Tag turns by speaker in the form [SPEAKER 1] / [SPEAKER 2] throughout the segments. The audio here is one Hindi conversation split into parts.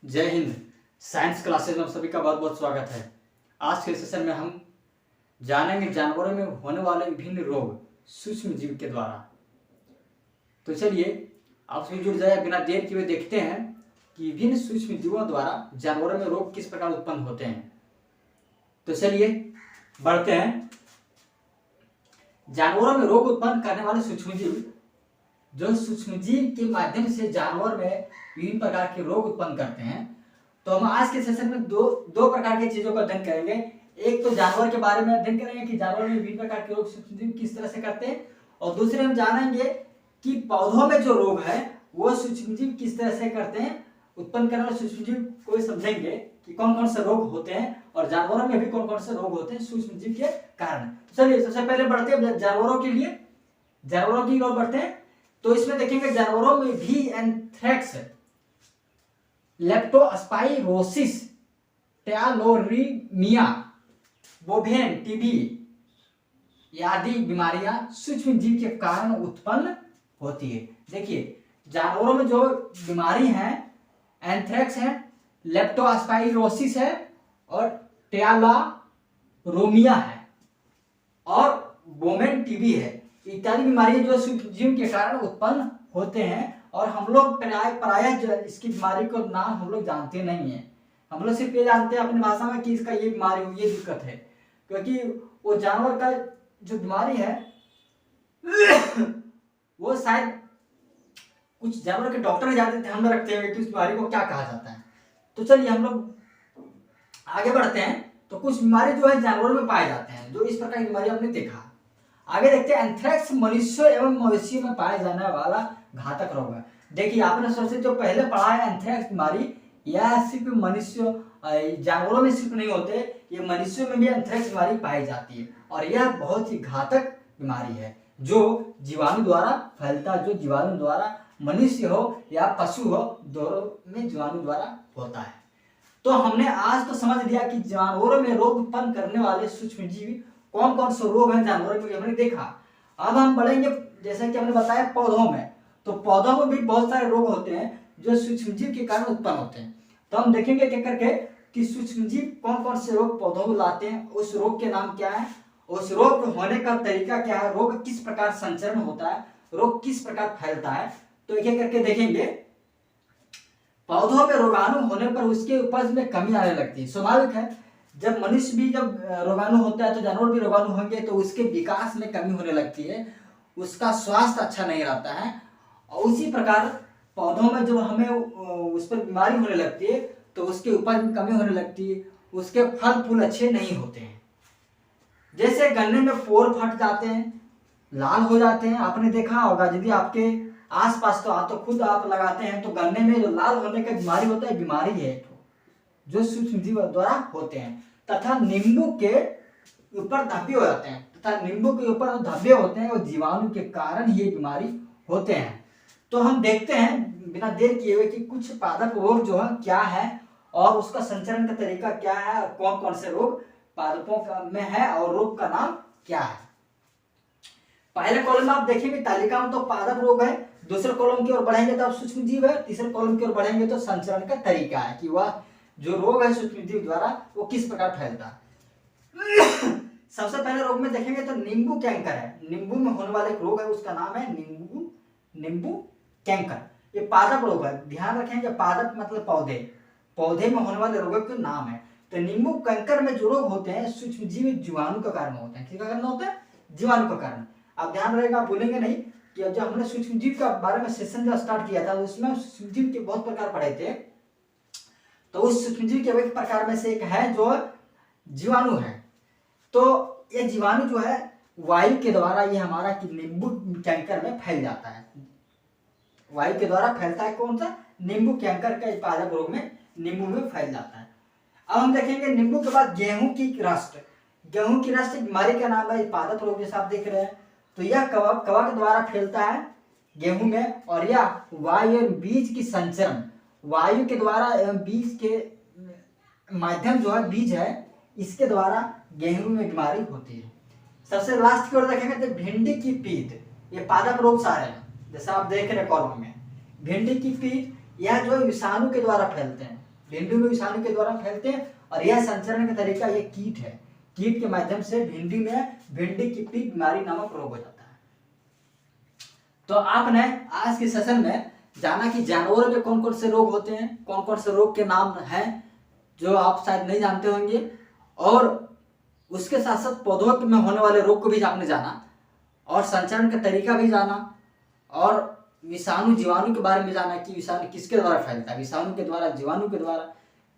[SPEAKER 1] जय हिंद। साइंस क्लासेज में सभी का बहुत बहुत स्वागत है। आज के सेशन में हम जानेंगे जानवरों में होने वाले विभिन्न रोग सूक्ष्म जीव के द्वारा। तो चलिए आप सभी जुड़ जाए, बिना देर किए देखते हैं कि विभिन्न सूक्ष्म जीवों द्वारा जानवरों में रोग किस प्रकार उत्पन्न होते हैं। तो चलिए बढ़ते हैं। जानवरों में रोग उत्पन्न करने वाले सूक्ष्म जीव, जो सूक्ष्म जीव के माध्यम से जानवर में विभिन्न प्रकार के रोग उत्पन्न करते हैं। तो हम आज के सेशन में दो प्रकार की चीजों का अध्ययन करेंगे। एक तो जानवर के बारे में अध्ययन करेंगे कि जानवर में विभिन्न प्रकार के रोग सूक्ष्म जीव किस तरह से करते हैं, और दूसरे हम जानेंगे कि पौधों में जो रोग है वो सूक्ष्म जीव किस तरह से करते हैं। उत्पन्न करने वाले सूक्ष्म जीव को समझेंगे कि कौन कौन से रोग होते हैं और जानवरों में भी कौन कौन से रोग होते हैं सूक्ष्म जीव के कारण। चलिए सबसे पहले बढ़ते हैं जानवरों के लिए, जानवरों की ओर बढ़ते हैं। तो इसमें देखेंगे जानवरों में भी एंथ्रेक्स, लेप्टोस्पाइरोसिस, टैलोरीमिया, बोवेन टीबी आदि बीमारियां सूक्ष्म जीव के कारण उत्पन्न होती है। देखिए जानवरों में जो बीमारी है, एंथ्रेक्स है, लेप्टोस्पाइरोसिस है और टैलोरीमिया है और बोवेन टीबी है, इत्यादि बीमारियां जो सूक्ष्म जीव के कारण उत्पन्न होते हैं। और हम लोग प्रायः इसकी बीमारी को नाम हम लोग जानते नहीं है। हम लोग सिर्फ ये जानते हैं अपनी भाषा में कि इसका ये बीमारी हो, ये दिक्कत है, क्योंकि वो जानवर का जो बीमारी है वो शायद कुछ जानवर के डॉक्टर ज्यादा ध्यान में रखते हैं कि उस बीमारी को क्या कहा जाता है। तो चलिए हम लोग आगे बढ़ते हैं। तो कुछ बीमारी जो है जानवरों में पाए जाते हैं, जो इस प्रकार की बीमारी हमने देखा। आगे देखते हैं एंथ्रेक्स मनुष्यों एवं मवेशियों में पाए जाने वाला घातक रोग है। देखिए आपने सबसे जो पहले पढ़ा है एंथ्रेक्स बीमारी, यह सिर्फ मनुष्यों जानवरों में सिर्फ नहीं होते, ये मनुष्यों में भी एंथ्रेक्स बीमारी पाई जाती है और यह बहुत ही घातक बीमारी है जो जीवाणु द्वारा फैलता है, जो जीवाणु द्वारा मनुष्य हो या पशु हो, दोनों में जीवाणु द्वारा होता है। तो हमने आज तो समझ लिया कि जानवरों में रोग उत्पन्न करने वाले सूक्ष्म जीव कौन कौन से रोग हैं जानवरों में, हमने देखा। अब हम बढ़ेंगे, जैसा कि हमने बताया पौधों में। तो पौधों में भी बहुत सारे रोग होते हैं जो सूक्ष्म जीव के कारण उत्पन्न होते हैं। तो हम देखेंगे क्या करके कि सूक्ष्म जीव कौन कौन से रोग पौधों में लाते हैं, उस रोग के नाम क्या है, उस रोग होने का तरीका क्या है, रोग किस प्रकार संचरण होता है, रोग किस प्रकार फैलता है। तो एक एक करके देखेंगे। पौधों में रोगाणु होने पर उसके उपज में कमी आने लगती है। स्वाभाविक है, जब मनुष्य भी जब रोगाणु होता है तो जानवर भी रोगाणु होंगे, तो उसके विकास में कमी होने लगती है, उसका स्वास्थ्य अच्छा नहीं रहता है। और उसी प्रकार पौधों में जब हमें उस पर बीमारी होने लगती है तो उसके उपज में कमी होने लगती है, उसके फल फूल अच्छे नहीं होते हैं। जैसे गन्ने में पोर फट जाते हैं, लाल हो जाते हैं। आपने देखा होगा, यदि आपके आसपास तो खुद आप लगाते हैं तो गन्ने में जो लाल होने का बीमारी होता है, बीमारी है जो सूक्ष्म जीव द्वारा होते हैं। तथा नींबू के ऊपर धब्बे हो जाते हैं, तथा नींबू के ऊपर धब्बे होते हैं, वो जीवाणु के कारण ये बीमारी होते हैं। तो हम देखते हैं बिना देर किए हुए कि कुछ पादप रोग जो है क्या है और उसका संचरण का तरीका क्या है, और कौन कौन से रोग पादपों में है और रोग का नाम क्या है। पहले कॉलम में आप देखेंगे तालिका में तो पादप रोग है, दूसरे कॉलम की ओर बढ़ेंगे तो आप सूक्ष्म जीव है, तीसरे कॉलम की ओर बढ़ेंगे तो संचरण का तरीका है कि वह जो रोग है सूक्ष्म जीव द्वारा वो किस प्रकार फैलता है। सबसे पहले रोग में देखेंगे तो नींबू कैंकर है। नींबू में होने वाला एक रोग है, उसका नाम है नींबू कैंकर। ये पादप रोग है, ध्यान रखेंगे, पादप मतलब पौधे, पौधे में होने वाले रोगों का नाम है। तो नींबू कैंकर में जो रोग होते हैं सूक्ष्म जीव जीवाणु का कारण होते हैं। किसका कारण होता है? जीवाणु का कारण। आप ध्यान रहेगा, आप भूलेंगे नहीं कि जब हमने सूक्ष्म जीव का बारे में सेशन जो स्टार्ट किया था उसमें सूक्ष्म जीव के बहुत प्रकार पढ़े थे। तो उस सूक्ष्म जीव के एक प्रकार में से एक है जो जीवाणु है। तो ये जीवाणु जो है वायु के द्वारा ये हमारा कि नींबू कैंकर में फैल जाता है, वायु के द्वारा फैलता है। कौन सा? नींबू कैंकर का पादप रोग में नींबू में फैल जाता है। अब हम देखेंगे नींबू के बाद गेहूं की रस्ट। गेहूं की रस्ट बीमारी का नाम है, पादप रोग जैसा आप देख रहे हैं। तो यह कवक के द्वारा फैलता है गेहूं में, और यह वायु और बीज की संचरण, वायु के द्वारा एवं बीज के माध्यम जो है बीज है इसके द्वारा गेहूं में बीमारी होती है। सबसे लास्ट की ओर देखेंगे तो भिंडी की पीत, ये पादप रोग सारे हैं जैसा आप देख रहे हैं कॉलम में। भिंडी की पीत यह जो विषाणु के द्वारा फैलते हैं, भिंडी में विषाणु के द्वारा फैलते हैं। और यह संचरण का तरीका, ये कीट है, कीट के माध्यम से भिंडी की पीक बीमारी नामक रोग हो जाता है। तो आपने आज के सेशन में जाना कि जानवरों में कौन कौन से रोग होते हैं, कौन कौन से रोग के नाम हैं जो आप शायद नहीं जानते होंगे, और उसके साथ साथ पौधों में होने वाले रोग को भी आपने जाना, और संचरण का तरीका भी जाना, और विषाणु जीवाणु के बारे में जाना कि विषाणु किसके द्वारा फैलता है, विषाणु के द्वारा, जीवाणु के द्वारा।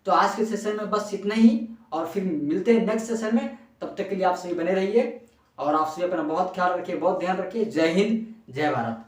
[SPEAKER 1] तो आज के सेशन में बस इतना ही, और फिर मिलते हैं नेक्स्ट सेशन में। तब तक के लिए आप सभी बने रहिए, और आप सभी अपना बहुत ख्याल रखिए, बहुत ध्यान रखिए। जय हिंद, जय भारत।